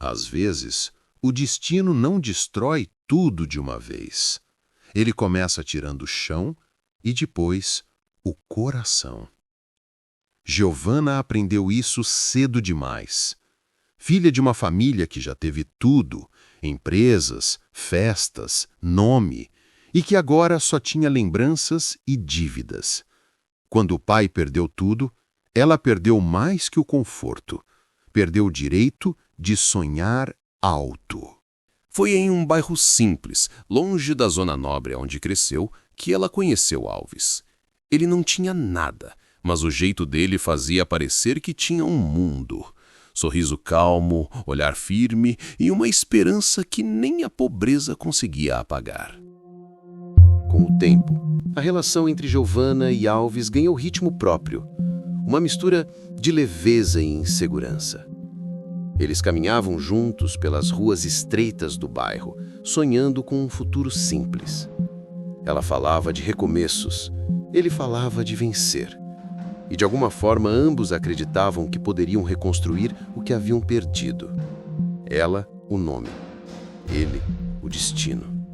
Às vezes, o destino não destrói tudo de uma vez. Ele começa tirando o chão e depois o coração. Giovanna aprendeu isso cedo demais. Filha de uma família que já teve tudo, empresas, festas, nome, e que agora só tinha lembranças e dívidas. Quando o pai perdeu tudo, ela perdeu mais que o conforto. Perdeu o direito de sonhar alto. Foi em um bairro simples, longe da zona nobre onde cresceu, que ela conheceu Alves. Ele não tinha nada, mas o jeito dele fazia parecer que tinha um mundo. Sorriso calmo, olhar firme e uma esperança que nem a pobreza conseguia apagar. Com o tempo, a relação entre Giovanna e Alves ganhou ritmo próprio, uma mistura de leveza e insegurança. Eles caminhavam juntos pelas ruas estreitas do bairro, sonhando com um futuro simples. Ela falava de recomeços, ele falava de vencer. E de alguma forma ambos acreditavam que poderiam reconstruir o que haviam perdido. Ela, o nome. Ele, o destino.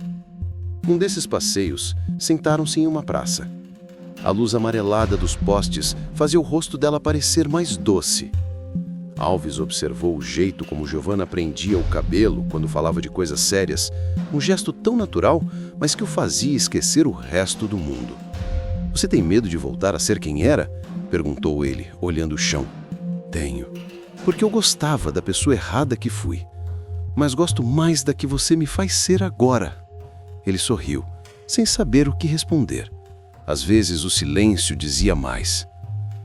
Num desses passeios, sentaram-se em uma praça. A luz amarelada dos postes fazia o rosto dela parecer mais doce. Alves observou o jeito como Giovanna prendia o cabelo quando falava de coisas sérias, um gesto tão natural, mas que o fazia esquecer o resto do mundo. "Você tem medo de voltar a ser quem era?" perguntou ele, olhando o chão. "Tenho, porque eu gostava da pessoa errada que fui. Mas gosto mais da que você me faz ser agora." Ele sorriu, sem saber o que responder. Às vezes o silêncio dizia mais.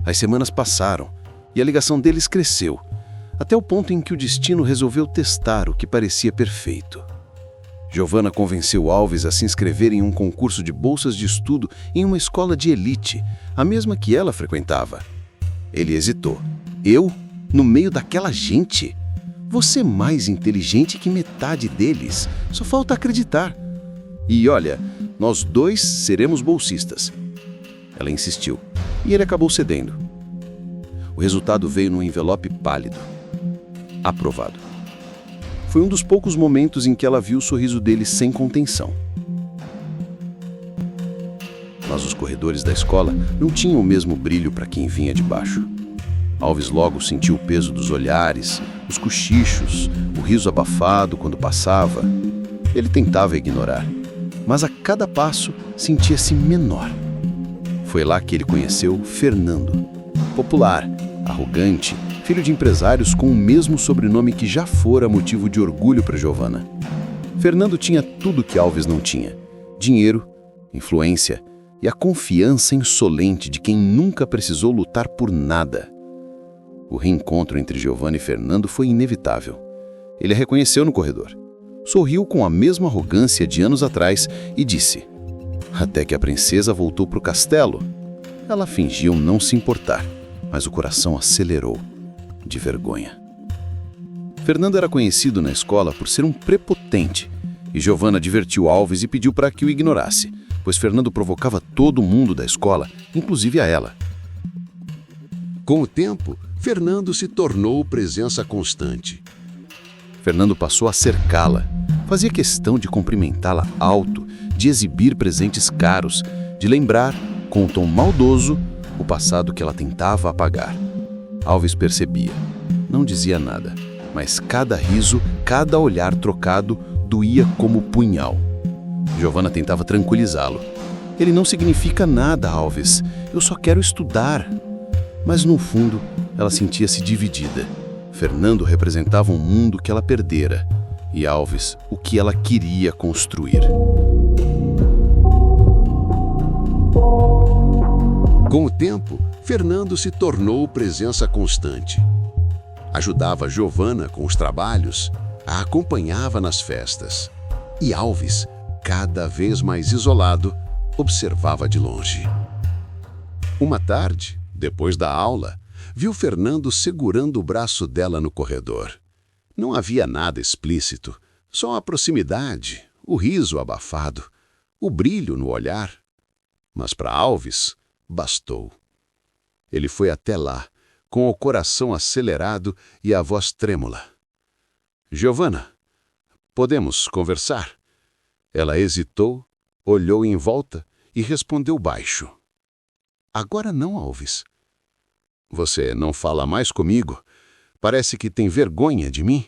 As semanas passaram e a ligação deles cresceu, até o ponto em que o destino resolveu testar o que parecia perfeito. Giovanna convenceu Alves a se inscrever em um concurso de bolsas de estudo em uma escola de elite, a mesma que ela frequentava. Ele hesitou. "Eu? No meio daquela gente? Você é mais inteligente que metade deles. Só falta acreditar. E olha, nós dois seremos bolsistas." Ela insistiu, e ele acabou cedendo. O resultado veio num envelope pálido. Aprovado. Foi um dos poucos momentos em que ela viu o sorriso dele sem contenção. Mas os corredores da escola não tinham o mesmo brilho para quem vinha de baixo. Alves logo sentiu o peso dos olhares, os cochichos, o riso abafado quando passava. Ele tentava ignorar, mas a cada passo sentia-se menor. Foi lá que ele conheceu Fernando. Popular, arrogante, filho de empresários com o mesmo sobrenome que já fora motivo de orgulho para Giovanna. Fernando tinha tudo que Alves não tinha: dinheiro, influência e a confiança insolente de quem nunca precisou lutar por nada. O reencontro entre Giovanna e Fernando foi inevitável. Ele a reconheceu no corredor. Sorriu com a mesma arrogância de anos atrás e disse: "Até que a princesa voltou para o castelo." Ela fingiu não se importar, mas o coração acelerou, de vergonha. Fernando era conhecido na escola por ser um prepotente, e Giovanna advertiu Alves e pediu para que o ignorasse, pois Fernando provocava todo mundo da escola, inclusive a ela. Com o tempo, Fernando se tornou presença constante. Fernando passou a cercá-la. Fazia questão de cumprimentá-la alto, de exibir presentes caros, de lembrar, com um tom maldoso, o passado que ela tentava apagar. Alves percebia. Não dizia nada, mas cada riso, cada olhar trocado doía como punhal. Giovanna tentava tranquilizá-lo. "Ele não significa nada, Alves. Eu só quero estudar." Mas no fundo, ela sentia-se dividida. Fernando representava um mundo que ela perdera, e Alves o que ela queria construir. Com o tempo, Fernando se tornou presença constante. Ajudava Giovanna com os trabalhos, a acompanhava nas festas. E Alves, cada vez mais isolado, observava de longe. Uma tarde, depois da aula, viu Fernando segurando o braço dela no corredor. Não havia nada explícito, só a proximidade, o riso abafado, o brilho no olhar. Mas para Alves, bastou. Ele foi até lá, com o coração acelerado e a voz trêmula. Giovana, podemos conversar? Ela hesitou, olhou em volta e respondeu baixo. Agora não, Alves. Você não fala mais comigo? Parece que tem vergonha de mim?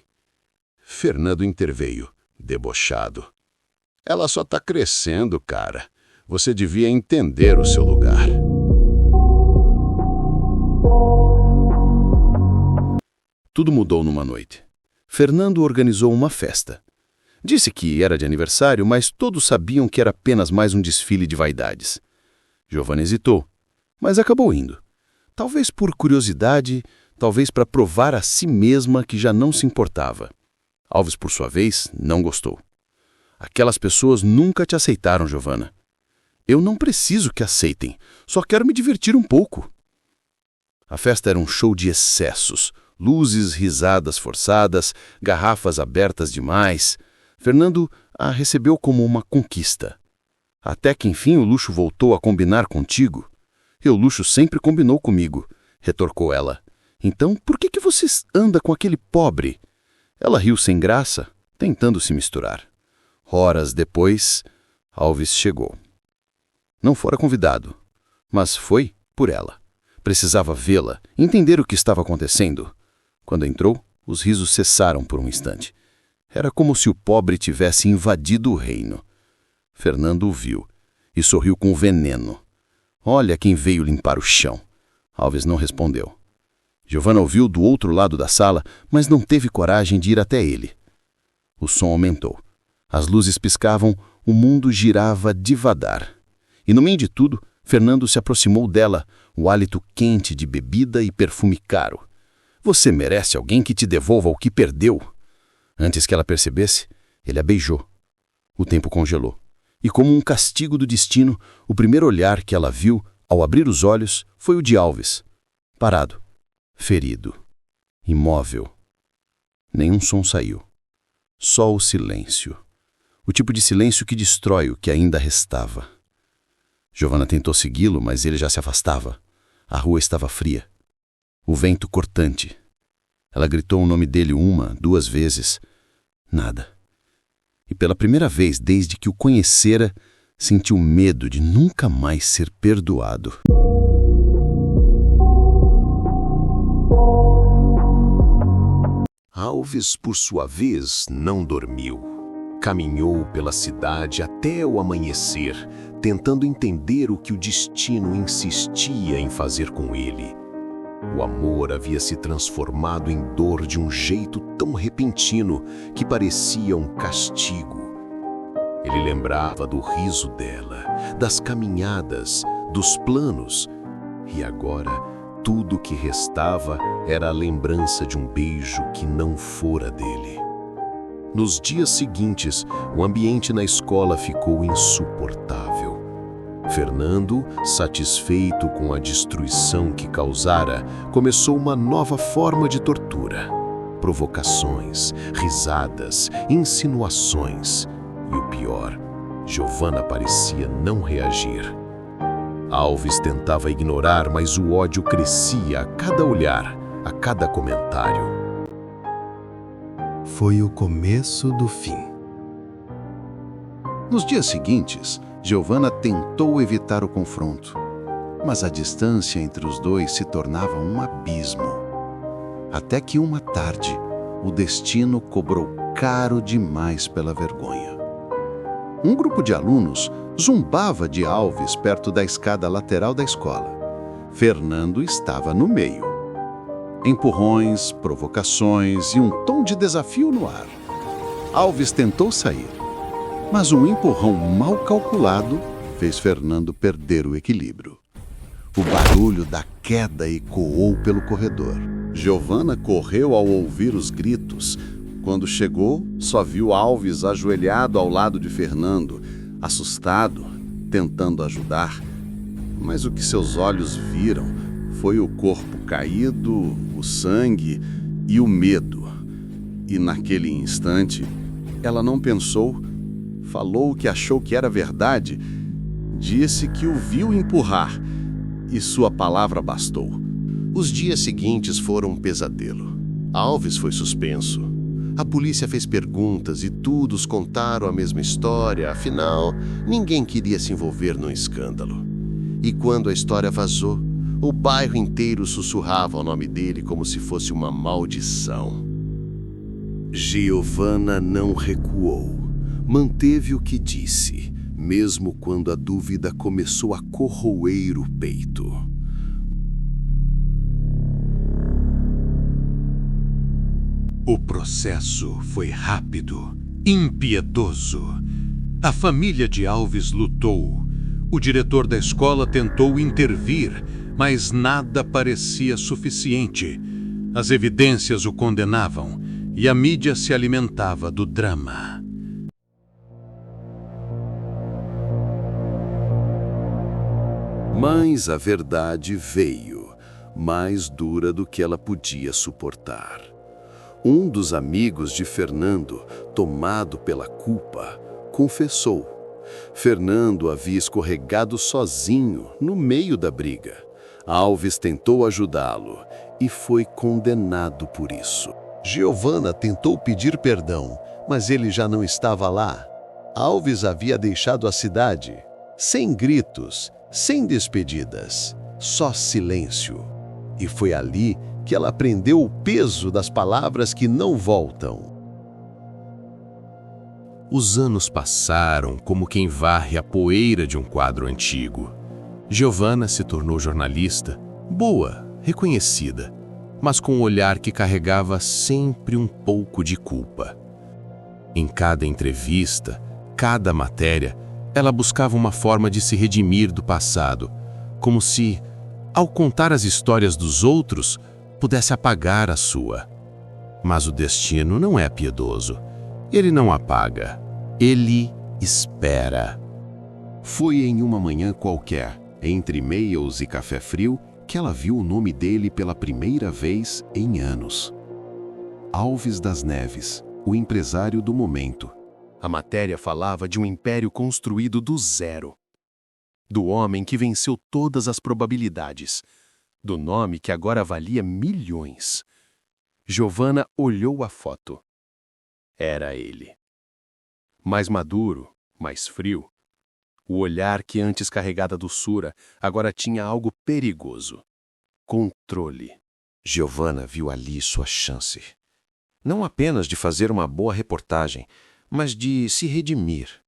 Fernando interveio, debochado. Ela só está crescendo, cara. Você devia entender o seu lugar. Tudo mudou numa noite. Fernando organizou uma festa. Disse que era de aniversário, mas todos sabiam que era apenas mais um desfile de vaidades. Giovana hesitou, mas acabou indo. Talvez por curiosidade, talvez para provar a si mesma que já não se importava. Alves, por sua vez, não gostou. Aquelas pessoas nunca te aceitaram, Giovana. Eu não preciso que aceitem, só quero me divertir um pouco. A festa era um show de excessos, luzes, risadas forçadas, garrafas abertas demais. Fernando a recebeu como uma conquista. Até que enfim o luxo voltou a combinar contigo. E o luxo sempre combinou comigo, retorcou ela. Então por que você anda com aquele pobre? Ela riu sem graça, tentando se misturar. Horas depois, Alves chegou. Não fora convidado, mas foi por ela. Precisava vê-la, entender o que estava acontecendo. Quando entrou, os risos cessaram por um instante. Era como se o pobre tivesse invadido o reino. Fernando o viu e sorriu com veneno. Olha quem veio limpar o chão. Alves não respondeu. Giovana ouviu do outro lado da sala, mas não teve coragem de ir até ele. O som aumentou. As luzes piscavam, o mundo girava devagar. E no meio de tudo, Fernando se aproximou dela, o hálito quente de bebida e perfume caro. Você merece alguém que te devolva o que perdeu. Antes que ela percebesse, ele a beijou. O tempo congelou. E como um castigo do destino, o primeiro olhar que ela viu, ao abrir os olhos, foi o de Alves. Parado, ferido, imóvel. Nenhum som saiu. Só o silêncio. O tipo de silêncio que destrói o que ainda restava. Giovana tentou segui-lo, mas ele já se afastava. A rua estava fria. O vento cortante. Ela gritou o nome dele 1, 2 vezes. Nada. E pela primeira vez desde que o conhecera, sentiu medo de nunca mais ser perdoado. Alves, por sua vez, não dormiu. Caminhou pela cidade até o amanhecer, tentando entender o que o destino insistia em fazer com ele. O amor havia se transformado em dor de um jeito tão repentino que parecia um castigo. Ele lembrava do riso dela, das caminhadas, dos planos, e agora tudo o que restava era a lembrança de um beijo que não fora dele. Nos dias seguintes, o ambiente na escola ficou insuportável. Fernando, satisfeito com a destruição que causara, começou uma nova forma de tortura. Provocações, risadas, insinuações. E o pior, Giovana parecia não reagir. Alves tentava ignorar, mas o ódio crescia a cada olhar, a cada comentário. Foi o começo do fim. Nos dias seguintes, Giovana tentou evitar o confronto, mas a distância entre os dois se tornava um abismo. Até que uma tarde, o destino cobrou caro demais pela vergonha. Um grupo de alunos zumbava de Alves perto da escada lateral da escola. Fernando estava no meio. Empurrões, provocações e um tom de desafio no ar. Alves tentou sair, mas um empurrão mal calculado fez Fernando perder o equilíbrio. O barulho da queda ecoou pelo corredor. Giovana correu ao ouvir os gritos. Quando chegou, só viu Alves ajoelhado ao lado de Fernando, assustado, tentando ajudar. Mas o que seus olhos viram foi o corpo caído, o sangue e o medo. E naquele instante, ela não pensou, falou o que achou que era verdade, disse que o viu empurrar, e sua palavra bastou. Os dias seguintes foram um pesadelo. Alves foi suspenso. A polícia fez perguntas e todos contaram a mesma história, afinal, ninguém queria se envolver num escândalo. E quando a história vazou, o bairro inteiro sussurrava o nome dele como se fosse uma maldição. Giovanna não recuou. Manteve o que disse, mesmo quando a dúvida começou a corroer o peito. O processo foi rápido, impiedoso. A família de Alves lutou. O diretor da escola tentou intervir, mas nada parecia suficiente. As evidências o condenavam e a mídia se alimentava do drama. Mas a verdade veio, mais dura do que ela podia suportar. Um dos amigos de Fernando, tomado pela culpa, confessou. Fernando havia escorregado sozinho no meio da briga. Alves tentou ajudá-lo e foi condenado por isso. Giovanna tentou pedir perdão, mas ele já não estava lá. Alves havia deixado a cidade, sem gritos, sem despedidas, só silêncio. E foi ali que ela aprendeu o peso das palavras que não voltam. Os anos passaram como quem varre a poeira de um quadro antigo. Giovanna se tornou jornalista, boa, reconhecida, mas com um olhar que carregava sempre um pouco de culpa. Em cada entrevista, cada matéria, ela buscava uma forma de se redimir do passado, como se, ao contar as histórias dos outros, pudesse apagar a sua. Mas o destino não é piedoso. Ele não apaga. Ele espera. Foi em uma manhã qualquer, entre e-mails e café frio, que ela viu o nome dele pela primeira vez em anos. Alves das Neves, o empresário do momento. A matéria falava de um império construído do zero. Do homem que venceu todas as probabilidades. Do nome que agora valia milhões. Giovanna olhou a foto. Era ele. Mais maduro, mais frio. O olhar que antes carregada doçura, agora tinha algo perigoso. Controle. Giovanna viu ali sua chance. Não apenas de fazer uma boa reportagem, mas de se redimir.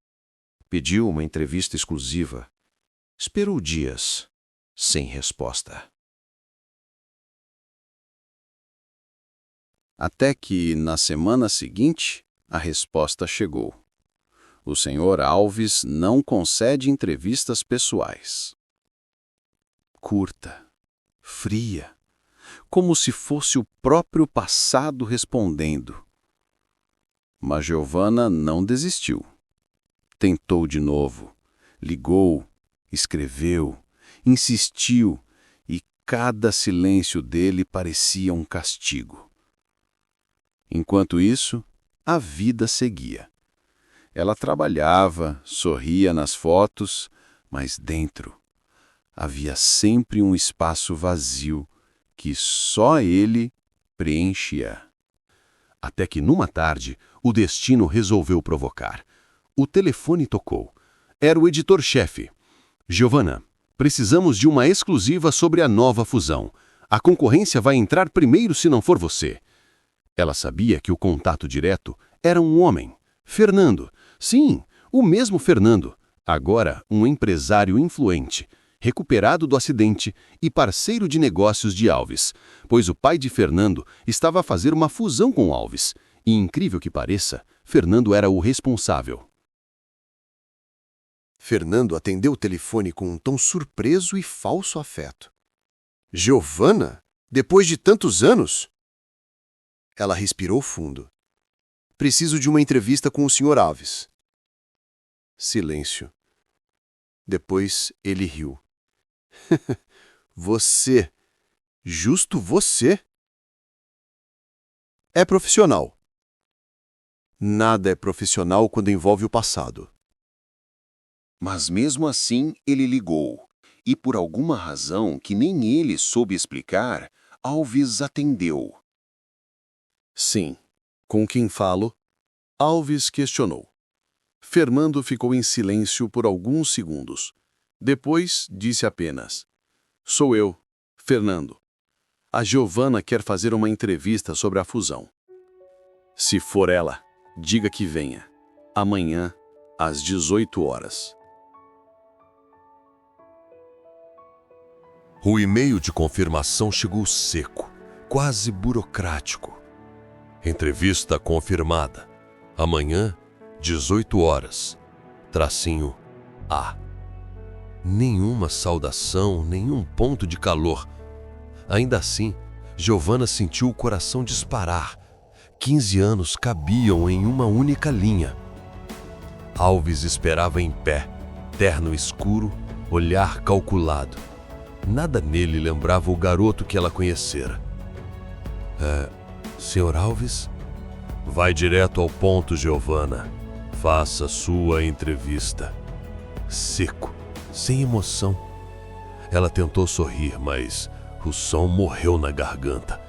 Pediu uma entrevista exclusiva. Esperou dias, sem resposta. Até que, na semana seguinte, a resposta chegou. O senhor Alves não concede entrevistas pessoais. Curta, fria, como se fosse o próprio passado respondendo. Mas Giovanna não desistiu. Tentou de novo, ligou, escreveu, insistiu, e cada silêncio dele parecia um castigo. Enquanto isso, a vida seguia. Ela trabalhava, sorria nas fotos, mas dentro havia sempre um espaço vazio que só ele preenchia. Até que numa tarde, o destino resolveu provocar. O telefone tocou. Era o editor-chefe. Giovanna, precisamos de uma exclusiva sobre a nova fusão. A concorrência vai entrar primeiro se não for você. Ela sabia que o contato direto era um homem, Fernando. Sim, o mesmo Fernando. Agora um empresário influente, recuperado do acidente e parceiro de negócios de Alves, pois o pai de Fernando estava a fazer uma fusão com Alves. E, incrível que pareça, Fernando era o responsável. Fernando atendeu o telefone com um tom surpreso e falso afeto. Giovanna? Depois de tantos anos? Ela respirou fundo. Preciso de uma entrevista com o Sr. Alves. Silêncio. Depois ele riu. Você? Justo você? É profissional. Nada é profissional quando envolve o passado. Mas mesmo assim ele ligou, e por alguma razão que nem ele soube explicar, Alves atendeu. Sim, Com quem falo? Alves questionou. Fernando ficou em silêncio por alguns segundos. Depois disse apenas: Sou eu, Fernando. A Giovana quer fazer uma entrevista sobre a fusão. Se for ela, diga que venha. Amanhã, às 18 horas. O e-mail de confirmação chegou seco, quase burocrático. Entrevista confirmada. Amanhã, 18 horas. Tracinho A. Nenhuma saudação, nenhum ponto de calor. Ainda assim, Giovana sentiu o coração disparar. 15 anos cabiam em uma única linha. Alves esperava em pé, terno escuro, olhar calculado. Nada nele lembrava o garoto que ela conhecera. Senhor Alves? Vai direto ao ponto, Giovana. Faça sua entrevista. Seco, sem emoção. Ela tentou sorrir, mas o som morreu na garganta.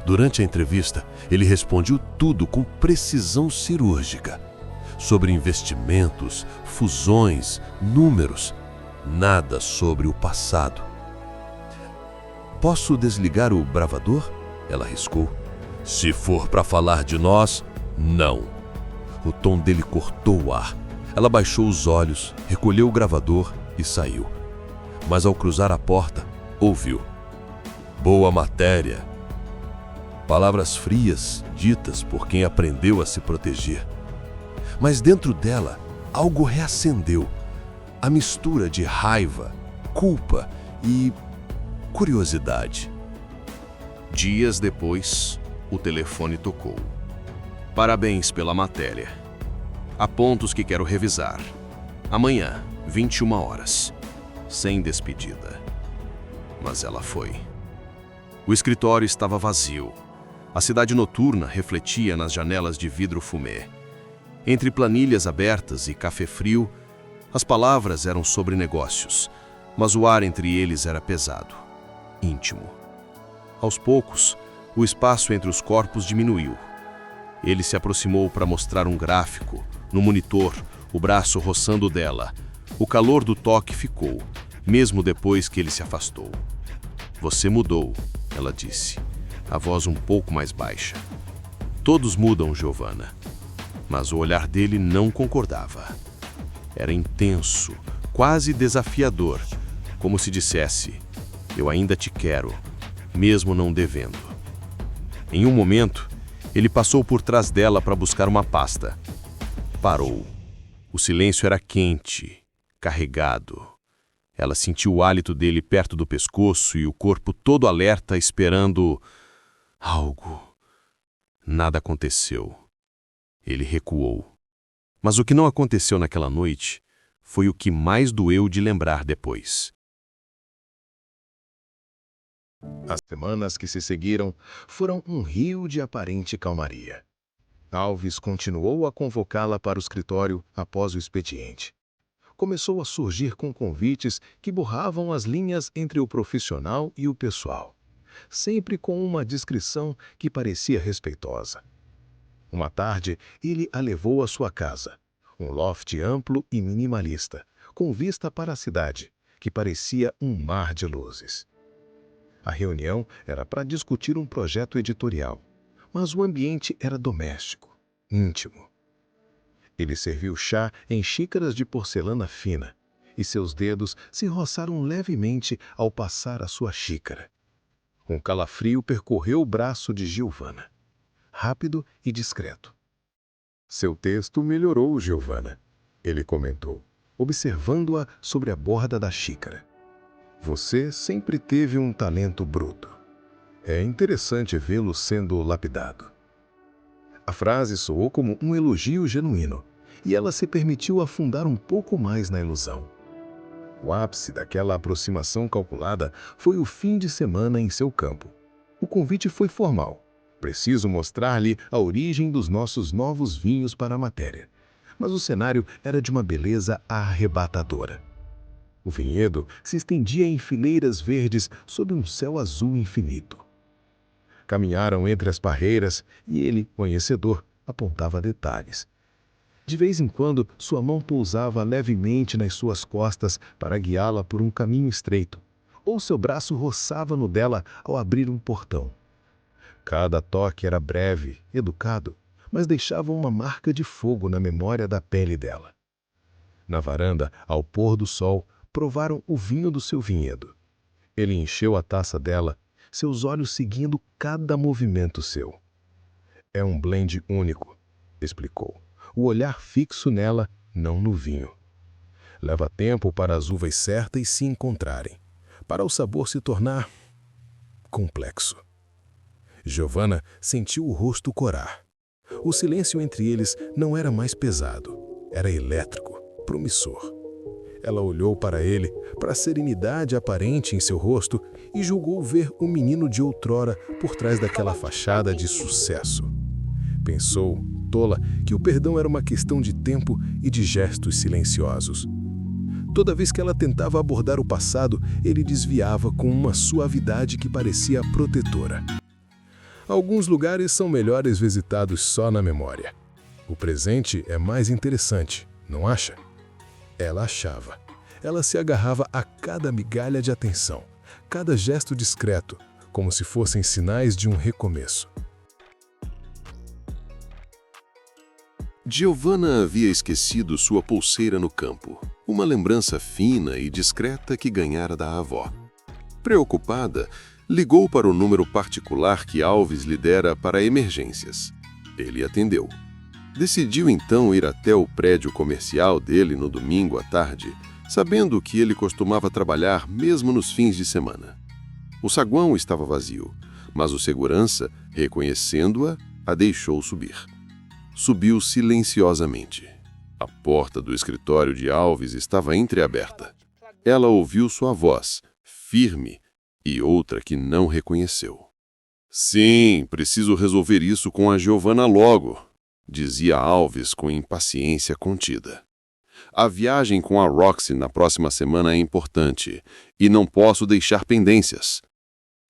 Durante a entrevista, ele respondeu tudo com precisão cirúrgica. Sobre investimentos, fusões, números. Nada sobre o passado. Posso desligar o bravador? Ela arriscou. Se for para falar de nós, não. O tom dele cortou o ar. Ela baixou os olhos, recolheu o gravador e saiu. Mas ao cruzar a porta, ouviu. Boa matéria. Palavras frias, ditas por quem aprendeu a se proteger. Mas dentro dela, algo reacendeu. A mistura de raiva, culpa e curiosidade. Dias depois, o telefone tocou. Parabéns pela matéria. Há pontos que quero revisar. Amanhã, 21 horas. Sem despedida. Mas ela foi. O escritório estava vazio. A cidade noturna refletia nas janelas de vidro fumê. Entre planilhas abertas e café frio, as palavras eram sobre negócios, mas o ar entre eles era pesado, íntimo. Aos poucos, o espaço entre os corpos diminuiu. Ele se aproximou para mostrar um gráfico. No monitor, o braço roçando dela. O calor do toque ficou, mesmo depois que ele se afastou. Você mudou, ela disse, a voz um pouco mais baixa. Todos mudam, Giovana. Mas o olhar dele não concordava. Era intenso, quase desafiador, como se dissesse: eu ainda te quero, mesmo não devendo. Em um momento, ele passou por trás dela para buscar uma pasta. Parou. O silêncio era quente, carregado. Ela sentiu o hálito dele perto do pescoço e o corpo todo alerta, esperando algo. Nada aconteceu. Ele recuou. Mas o que não aconteceu naquela noite foi o que mais doeu de lembrar depois. As semanas que se seguiram foram um rio de aparente calmaria. Alves continuou a convocá-la para o escritório após o expediente. Começou a surgir com convites que borravam as linhas entre o profissional e o pessoal, sempre com uma descrição que parecia respeitosa. Uma tarde, ele a levou à sua casa, um loft amplo e minimalista, com vista para a cidade, que parecia um mar de luzes. A reunião era para discutir um projeto editorial, mas o ambiente era doméstico, íntimo. Ele serviu chá em xícaras de porcelana fina, e seus dedos se roçaram levemente ao passar a sua xícara. Um calafrio percorreu o braço de Giovana, rápido e discreto. Seu texto melhorou, Giovana, ele comentou, observando-a sobre a borda da xícara. Você sempre teve um talento bruto. É interessante vê-lo sendo lapidado. A frase soou como um elogio genuíno, e ela se permitiu afundar um pouco mais na ilusão. O ápice daquela aproximação calculada foi o fim de semana em seu campo. O convite foi formal. Preciso mostrar-lhe a origem dos nossos novos vinhos para a matéria. Mas o cenário era de uma beleza arrebatadora. O vinhedo se estendia em fileiras verdes sob um céu azul infinito. Caminharam entre as parreiras e ele, conhecedor, apontava detalhes. De vez em quando, sua mão pousava levemente nas suas costas para guiá-la por um caminho estreito, ou seu braço roçava no dela ao abrir um portão. Cada toque era breve, educado, mas deixava uma marca de fogo na memória da pele dela. Na varanda, ao pôr do sol, provaram o vinho do seu vinhedo. Ele encheu a taça dela, seus olhos seguindo cada movimento seu. É um blend único, explicou. O olhar fixo nela, não no vinho. Leva tempo para as uvas certas se encontrarem, para o sabor se tornar complexo. Giovanna sentiu o rosto corar. O silêncio entre eles não era mais pesado, era elétrico, promissor. Ela olhou para ele, para a serenidade aparente em seu rosto, e julgou ver o menino de outrora por trás daquela fachada de sucesso. Pensou, tola, que o perdão era uma questão de tempo e de gestos silenciosos. Toda vez que ela tentava abordar o passado, ele desviava com uma suavidade que parecia protetora. Alguns lugares são melhores visitados só na memória. O presente é mais interessante, não acha? Ela achava. Ela se agarrava a cada migalha de atenção, cada gesto discreto, como se fossem sinais de um recomeço. Giovanna havia esquecido sua pulseira no campo, uma lembrança fina e discreta que ganhara da avó. Preocupada, ligou para o número particular que Alves lhe dera para emergências. Ele atendeu. Decidiu então ir até o prédio comercial dele no domingo à tarde, sabendo que ele costumava trabalhar mesmo nos fins de semana. O saguão estava vazio, mas o segurança, reconhecendo-a, a deixou subir. Subiu silenciosamente. A porta do escritório de Alves estava entreaberta. Ela ouviu sua voz, firme, e outra que não reconheceu. Sim, preciso resolver isso com a Giovanna logo, dizia Alves com impaciência contida. A viagem com a Roxy na próxima semana é importante e não posso deixar pendências.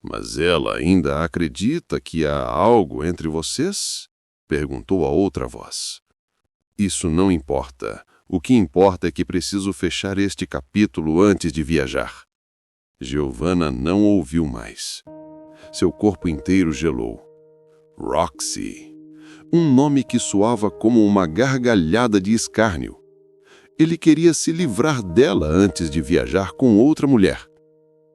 Mas ela ainda acredita que há algo entre vocês? Perguntou a outra voz. Isso não importa. O que importa é que preciso fechar este capítulo antes de viajar. Giovanna não ouviu mais. Seu corpo inteiro gelou. Roxy. Um nome que soava como uma gargalhada de escárnio. Ele queria se livrar dela antes de viajar com outra mulher.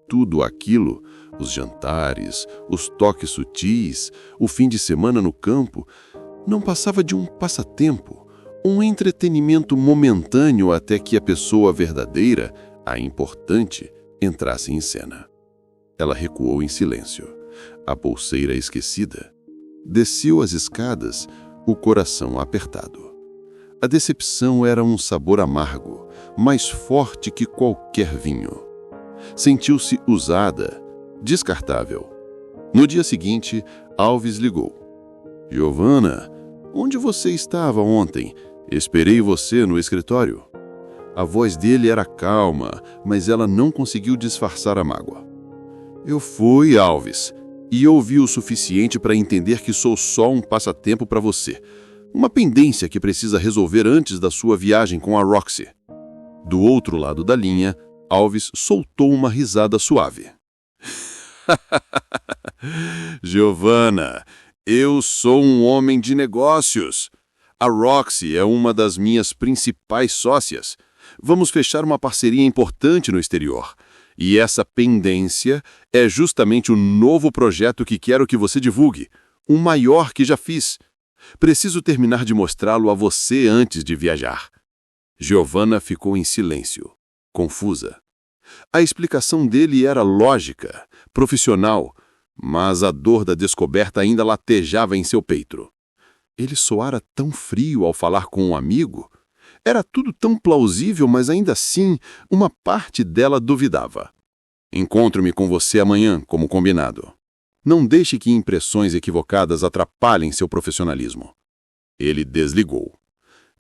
Tudo aquilo, os jantares, os toques sutis, o fim de semana no campo, não passava de um passatempo, um entretenimento momentâneo até que a pessoa verdadeira, a importante, entrasse em cena. Ela recuou em silêncio, a pulseira esquecida. Desceu as escadas, o coração apertado. A decepção era um sabor amargo, mais forte que qualquer vinho. Sentiu-se usada, descartável. No dia seguinte, Alves ligou. Giovanna, onde você estava ontem? Esperei você no escritório. A voz dele era calma, mas ela não conseguiu disfarçar a mágoa. Eu fui, Alves, e ouvi o suficiente para entender que sou só um passatempo para você. Uma pendência que precisa resolver antes da sua viagem com a Roxy. Do outro lado da linha, Alves soltou uma risada suave. Giovanna, eu sou um homem de negócios. A Roxy é uma das minhas principais sócias. Vamos fechar uma parceria importante no exterior. E essa pendência é justamente o novo projeto que quero que você divulgue. O maior que já fiz. Preciso terminar de mostrá-lo a você antes de viajar. Giovanna ficou em silêncio, confusa. A explicação dele era lógica, profissional, mas a dor da descoberta ainda latejava em seu peito. Ele soara tão frio ao falar com um amigo. Era tudo tão plausível, mas ainda assim, uma parte dela duvidava. Encontro-me com você amanhã, como combinado. Não deixe que impressões equivocadas atrapalhem seu profissionalismo. Ele desligou.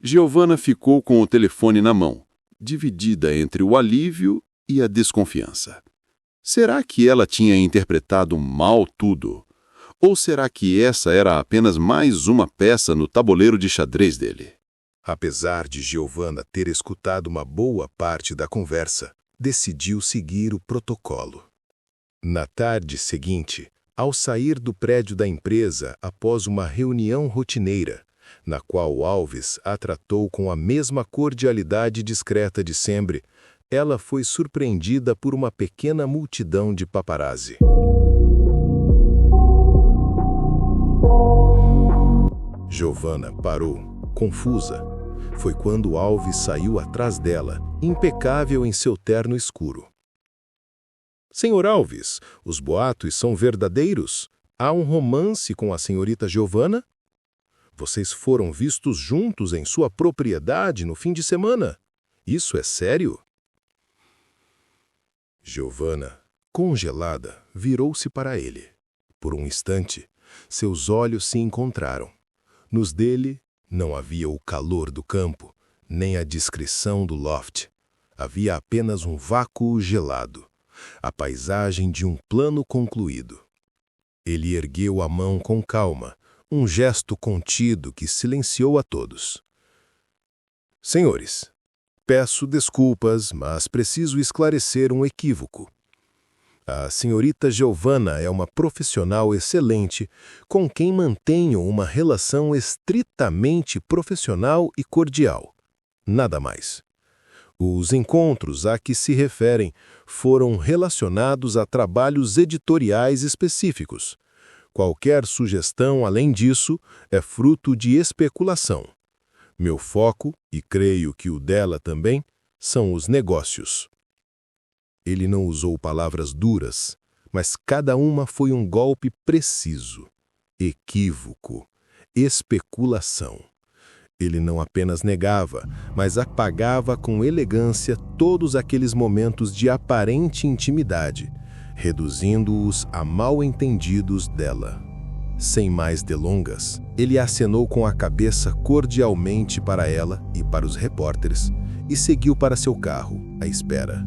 Giovanna ficou com o telefone na mão, dividida entre o alívio e a desconfiança. Será que ela tinha interpretado mal tudo? Ou será que essa era apenas mais uma peça no tabuleiro de xadrez dele? Apesar de Giovanna ter escutado uma boa parte da conversa, decidiu seguir o protocolo. Na tarde seguinte, ao sair do prédio da empresa após uma reunião rotineira, na qual Alves a tratou com a mesma cordialidade discreta de sempre, ela foi surpreendida por uma pequena multidão de paparazzi. Giovanna parou, confusa. Foi quando Alves saiu atrás dela, impecável em seu terno escuro. Senhor Alves, os boatos são verdadeiros? Há um romance com a senhorita Giovanna? Vocês foram vistos juntos em sua propriedade no fim de semana? Isso é sério? Giovanna, congelada, virou-se para ele. Por um instante, seus olhos se encontraram. Nos dele, não havia o calor do campo, nem a discrição do loft. Havia apenas um vácuo gelado, a paisagem de um plano concluído. Ele ergueu a mão com calma, um gesto contido que silenciou a todos. Senhores, peço desculpas, mas preciso esclarecer um equívoco. A senhorita Giovanna é uma profissional excelente com quem mantenho uma relação estritamente profissional e cordial. Nada mais. Os encontros a que se referem foram relacionados a trabalhos editoriais específicos. Qualquer sugestão além disso é fruto de especulação. Meu foco, e creio que o dela também, são os negócios. Ele não usou palavras duras, mas cada uma foi um golpe preciso. Equívoco, especulação. Ele não apenas negava, mas apagava com elegância todos aqueles momentos de aparente intimidade, reduzindo-os a mal-entendidos dela. Sem mais delongas, ele acenou com a cabeça cordialmente para ela e para os repórteres e seguiu para seu carro, à espera.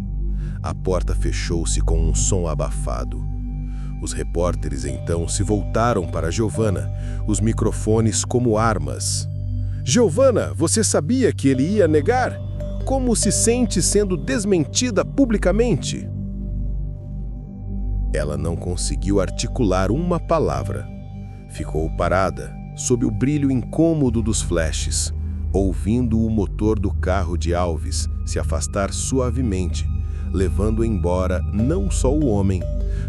A porta fechou-se com um som abafado. Os repórteres então se voltaram para Giovanna, os microfones como armas. Giovanna, você sabia que ele ia negar? Como se sente sendo desmentida publicamente? Ela não conseguiu articular uma palavra. Ficou parada, sob o brilho incômodo dos flashes, ouvindo o motor do carro de Alves se afastar suavemente, levando embora não só o homem,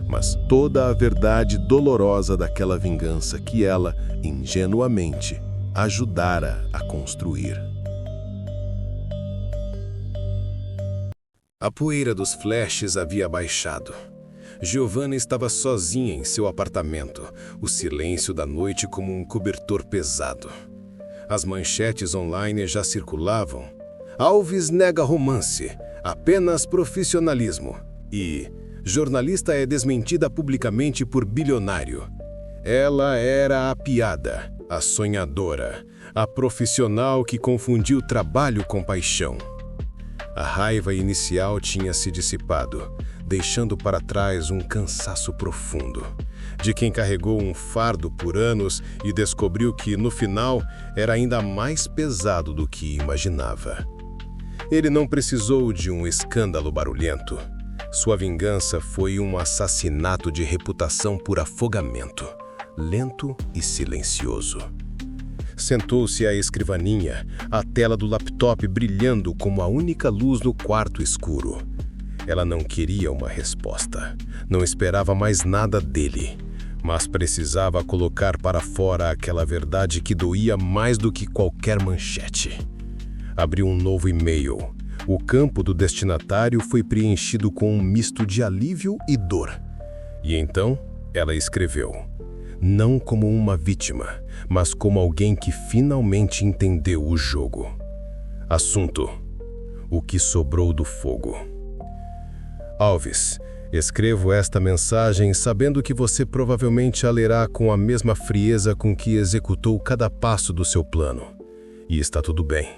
mas toda a verdade dolorosa daquela vingança que ela, ingenuamente, ajudara a construir. A poeira dos flashes havia baixado. Giovanna estava sozinha em seu apartamento, o silêncio da noite como um cobertor pesado. As manchetes online já circulavam. Alves nega romance, apenas profissionalismo. E jornalista é desmentida publicamente por bilionário. Ela era a piada, a sonhadora, a profissional que confundiu trabalho com paixão. A raiva inicial tinha se dissipado, deixando para trás um cansaço profundo, de quem carregou um fardo por anos e descobriu que, no final, era ainda mais pesado do que imaginava. Ele não precisou de um escândalo barulhento. Sua vingança foi um assassinato de reputação por afogamento, lento e silencioso. Sentou-se à escrivaninha, a tela do laptop brilhando como a única luz no quarto escuro. Ela não queria uma resposta, não esperava mais nada dele, mas precisava colocar para fora aquela verdade que doía mais do que qualquer manchete. Abriu um novo e-mail. O campo do destinatário foi preenchido com um misto de alívio e dor. E então, ela escreveu, não como uma vítima, mas como alguém que finalmente entendeu o jogo. Assunto: o que sobrou do fogo. Alves, escrevo esta mensagem sabendo que você provavelmente a lerá com a mesma frieza com que executou cada passo do seu plano. E está tudo bem.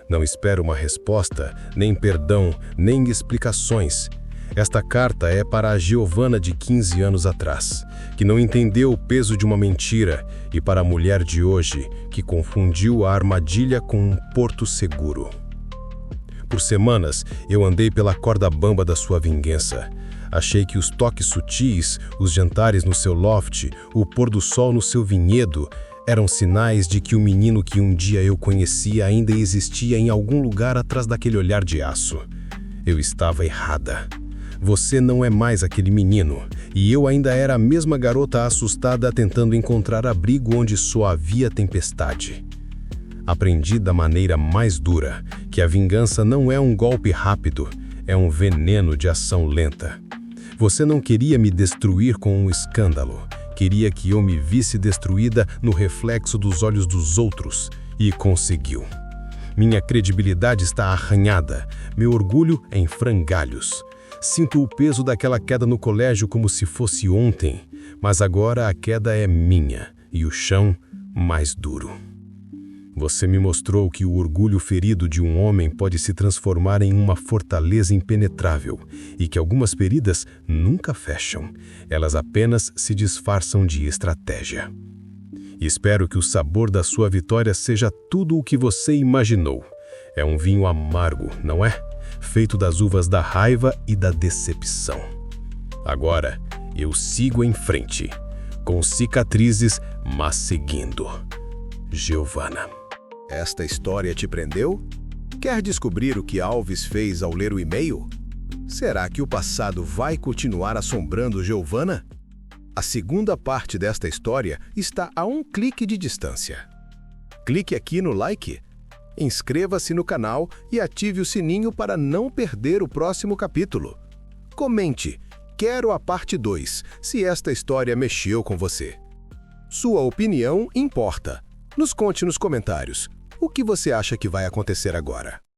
Não espero uma resposta, nem perdão, nem explicações. Esta carta é para a Giovanna de 15 anos atrás, que não entendeu o peso de uma mentira, e para a mulher de hoje, que confundiu a armadilha com um porto seguro. Por semanas, eu andei pela corda bamba da sua vingança. Achei que os toques sutis, os jantares no seu loft, o pôr do sol no seu vinhedo, eram sinais de que o menino que um dia eu conhecia ainda existia em algum lugar atrás daquele olhar de aço. Eu estava errada. Você não é mais aquele menino, e eu ainda era a mesma garota assustada tentando encontrar abrigo onde só havia tempestade. Aprendi da maneira mais dura que a vingança não é um golpe rápido, é um veneno de ação lenta. Você não queria me destruir com um escândalo, queria que eu me visse destruída no reflexo dos olhos dos outros, e conseguiu. Minha credibilidade está arranhada, meu orgulho em frangalhos. Sinto o peso daquela queda no colégio como se fosse ontem, mas agora a queda é minha e o chão mais duro. Você me mostrou que o orgulho ferido de um homem pode se transformar em uma fortaleza impenetrável e que algumas feridas nunca fecham, elas apenas se disfarçam de estratégia. Espero que o sabor da sua vitória seja tudo o que você imaginou. É um vinho amargo, não é? Feito das uvas da raiva e da decepção. Agora, eu sigo em frente, com cicatrizes, mas seguindo. Giovanna. Esta história te prendeu? Quer descobrir o que Alves fez ao ler o e-mail? Será que o passado vai continuar assombrando Giovanna? A segunda parte desta história está a um clique de distância. Clique aqui no like, inscreva-se no canal e ative o sininho para não perder o próximo capítulo. Comente, quero a parte 2, se esta história mexeu com você. Sua opinião importa. Nos conte nos comentários. O que você acha que vai acontecer agora?